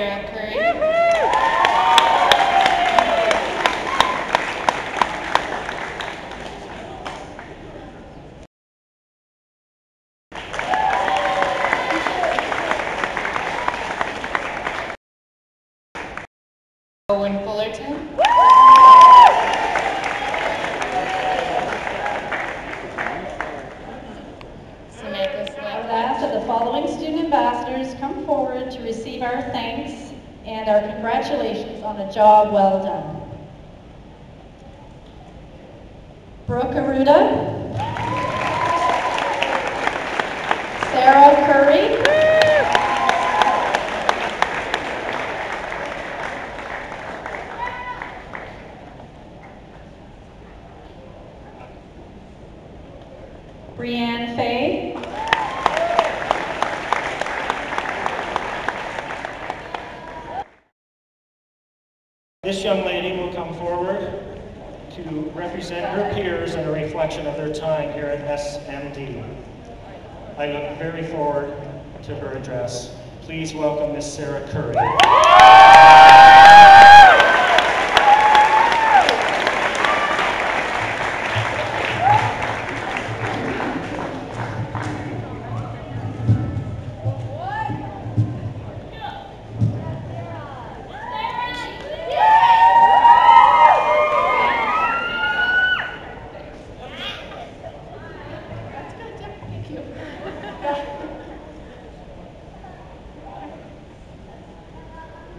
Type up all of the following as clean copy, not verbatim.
Sarah Curry. Owen Fullerton. Samantha Slick. I would ask that the following student ambassadors come forward to receive our thanks and our congratulations on a job well done. Brooke Aruda, Sarah Curry, Brianne Fay, This young lady will come forward to represent her peers and a reflection of their time here at SMD. I look very forward to her address. Please welcome Miss Sarah Curry.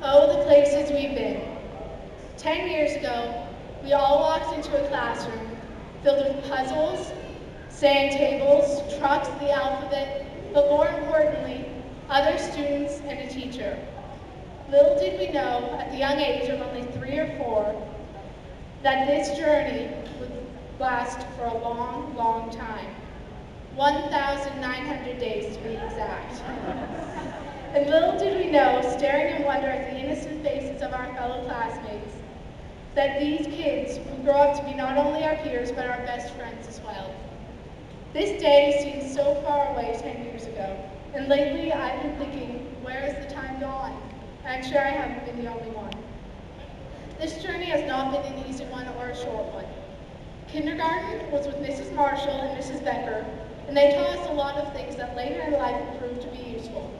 Oh, the places we've been. 10 years ago, we all walked into a classroom filled with puzzles, sand tables, trucks, the alphabet, but more importantly, other students and a teacher. Little did we know, at the young age of only 3 or 4, that this journey would last for a long, long time. 1,900 days to be exact. And little did we know, staring in wonder at the innocent faces of our fellow classmates, that these kids would grow up to be not only our peers, but our best friends as well. This day seems so far away 10 years ago, and lately I've been thinking, where has the time gone? And I'm sure I haven't been the only one. This journey has not been an easy one or a short one. Kindergarten was with Mrs. Marshall and Mrs. Becker, and they taught us a lot of things that later in life would prove to be useful.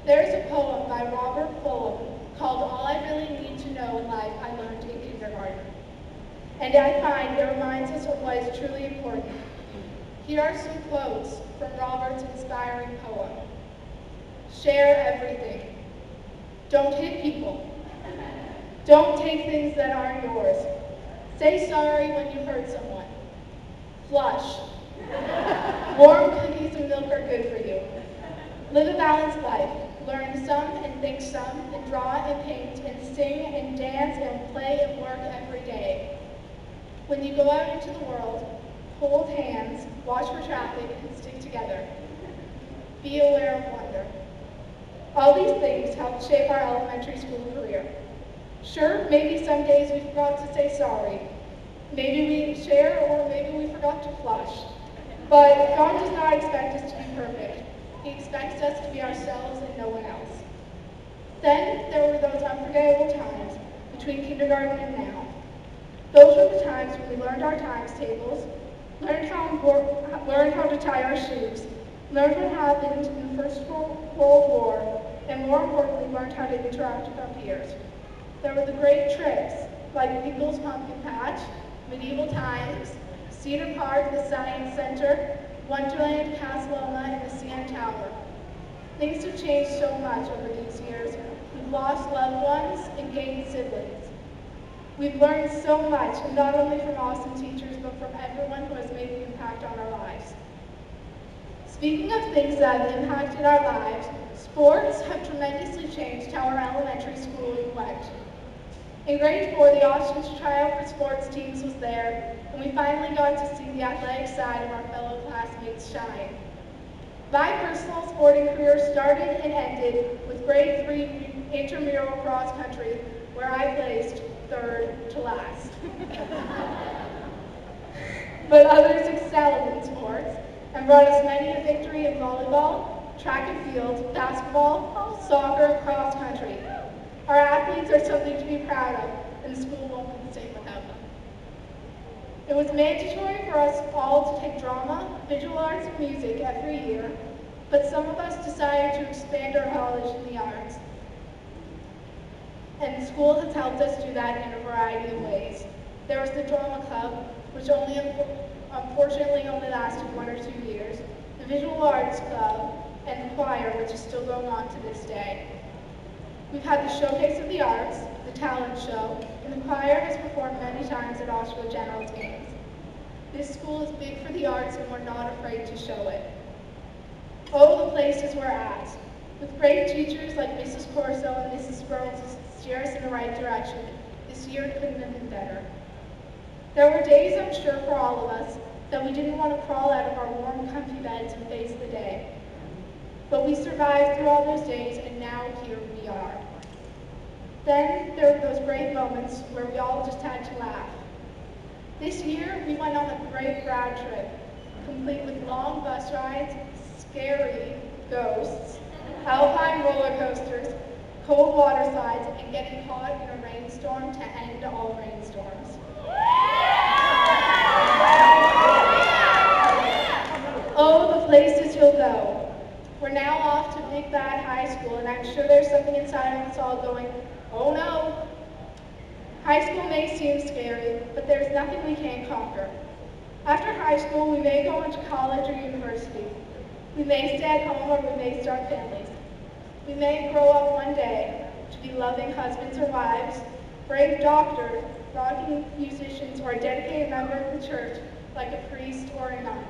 There's a poem by Robert Fulham called All I Really Need to Know in Life I Learned in Kindergarten. And I find it reminds us of what is truly important. Here are some quotes from Robert's inspiring poem. Share everything. Don't hit people. Don't take things that aren't yours. Say sorry when you hurt someone. Flush. Warm cookies and milk are good for you. Live a balanced life. Learn some and think some, and draw and paint, and sing and dance and play and work every day. When you go out into the world, hold hands, watch for traffic, and stick together. Be aware of wonder. All these things help shape our elementary school career. Sure, maybe some days we forgot to say sorry. Maybe we share, or maybe we forgot to flush. But God does not expect us to be perfect. He expects us to be ourselves and no one else. Then there were those unforgettable times between kindergarten and now. Those were the times when we learned our times tables, learned how to tie our shoes, learned what happened in the First World War, and more importantly, learned how to interact with our peers. There were the great trips, like Pickles Pumpkin Patch, Medieval Times, Cedar Park, the Science Center, Wonderland, Casaloma, and the CN Tower. Things have changed so much over these years. We've lost loved ones and gained siblings. We've learned so much, and not only from awesome teachers, but from everyone who has made an impact on our lives. Speaking of things that have impacted our lives, sports have tremendously changed how our elementary schooling went. In grade 4, the Austin's tryout for sports teams was there, and we finally got to see the athletic side of our fellow classmates shine. My personal sporting career started and ended with grade 3 intramural cross country, where I placed 3rd to last. But others excelled in sports and brought us many a victory in volleyball, track and field, basketball, soccer, and cross country. are something to be proud of, and the school won't be the same without them. It was mandatory for us all to take drama, visual arts, and music every year, but some of us decided to expand our knowledge in the arts. And the school has helped us do that in a variety of ways. There was the drama club, which unfortunately only lasted 1 or 2 years, the visual arts club, and the choir, which is still going on to this day. We've had the Showcase of the Arts, the talent show, and the choir has performed many times at Oshawa General's games. This school is big for the arts and we're not afraid to show it. Oh, the places we're at. With great teachers like Mrs. Corso and Mrs. Sperl to steer us in the right direction, this year couldn't have been better. There were days, I'm sure for all of us, that we didn't want to crawl out of our warm, comfy beds and face the day. But we survived through all those days, and now here we are. Then there were those great moments where we all just had to laugh. This year, we went on a great grad trip, complete with long bus rides, scary ghosts, alpine roller coasters, cold water slides, and getting caught in a rainstorm to end all rainstorms. Oh, the places you'll go. We're now off to Big Bad High School, and I'm sure there's something inside of us all going, oh no. High school may seem scary, but there's nothing we can't conquer. After high school, we may go into college or university. We may stay at home or we may start families. We may grow up one day to be loving husbands or wives, brave doctors, rocking musicians, or a dedicated member of the church like a priest or a nun.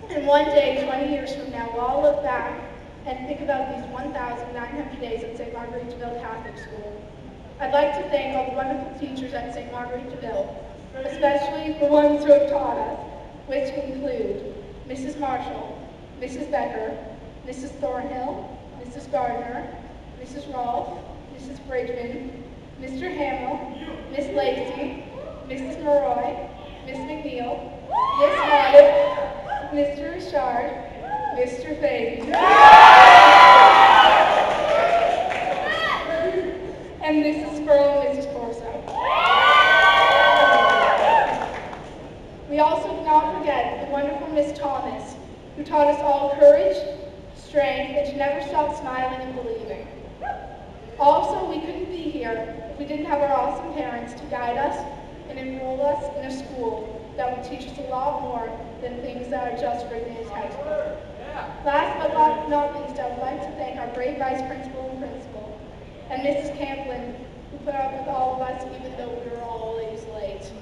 And one day, 20 years from now, we'll all look back and think about these 1,900 days at St. Marguerite DeVille Catholic School. I'd like to thank all the wonderful teachers at St. Marguerite DeVille, especially the ones who have taught us, which include Mrs. Marshall, Mrs. Becker, Mrs. Thornhill, Mrs. Gardner, Mrs. Rolfe, Mrs. Bridgman, Mr. Hamill, Miss Lacey, Mrs. Maroy, Miss McNeil, Miss Moddett, Mr. Richard, Mr. Fagan, and Mrs. Sperl and Mrs. Corso. We also do not forget the wonderful Miss Thomas, who taught us all courage, strength, and to never stop smiling and believing. Also, we couldn't be here if we didn't have our awesome parents to guide us and enroll us in a school that will teach us a lot more than things that are just written in a textbook. Last but not least, I would like to thank our great vice principal and principal, and Mrs. Camplin, who put up with all of us even though we were always late.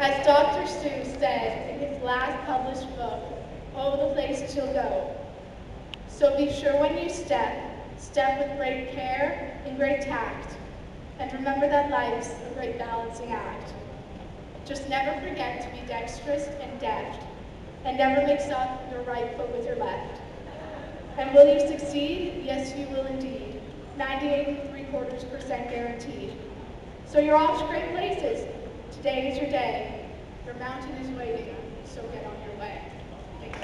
As Dr. Seuss said in his last published book, Oh, the Places You'll Go. So be sure when you step with great care and great tact, and remember that life's a great balancing act. Just never forget to be dexterous and deft, and never mix up your right foot with your left. And will you succeed? Yes, you will indeed. 98.75% guaranteed. So you're off to great places. Today is your day. Your mountain is waiting, so get on your way. Thank you.